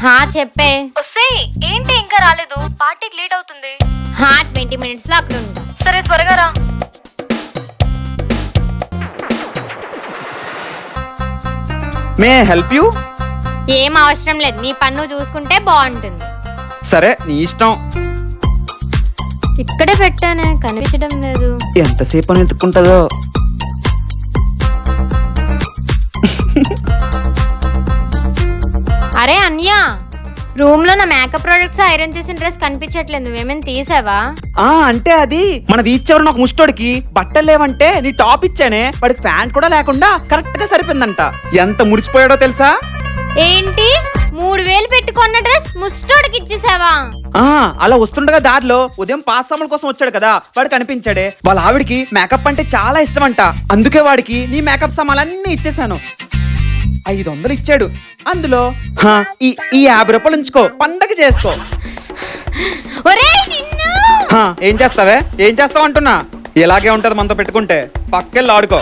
హా చెప్పే. వస్తే ఏంటి ఇంకా రాలేదు? పార్టీకి లేట్ అవుతుంది. 20 minutes లో అక్కడ ఉంటా. సరే త్వరగా రా. May help you? ఏం అవసరం లేదు, నీ పన్ను చూసుకుంటే బాగుంటుంది. సరే నీ ఇష్టం. ఇక్కడే పెట్టానే, కనిపించడం లేదు. ఎంతసేపు అని ఎత్తుకుంటుందో. అరే అన్య, రూమ్ లో నా మేకప్ ప్రొడక్ట్స్ ఐరన్ చేసిన డ్రెస్ కనిపించట్లేదు, నువ్వేమైనా తీసావా? అంటే అది మన వీచ్ ఎవరు ఒక ముష్టోడికి బట్టలు లేవంటే నీ టాప్ ఇచ్చానే, వాడికి ఫ్యాన్ కూడా లేకుండా కరెక్ట్ గా సరిపోయిందంట. ఎంత మురిసిపోయాడో తెలుసా? ఏంటి 3000 పెట్టుకున్న డ్రెస్ ముస్టోడికి ఇచ్చేసావా? అలా వస్తుండగా దారిలో ఉదయం పాత సామాన్ల కోసం వచ్చాడు కదా, వాడు కనిపించాడే. వాళ్ళ ఆవిడికి మేకప్ అంటే చాలా ఇష్టం అంట, అందుకే వాడికి నీ మేకప్ సామాన్లన్నీ ఇచ్చేసాను. 500 ఇచ్చాడు. అందులో ఈ 50 రూపాయలు ఉంచుకో, పండగ చేసుకో. ఏం చేస్తావే? ఏం చేస్తావు అంటున్నా. ఇలాగే ఉంటది మనతో పెట్టుకుంటే. పక్కెళ్ళి ఆడుకో.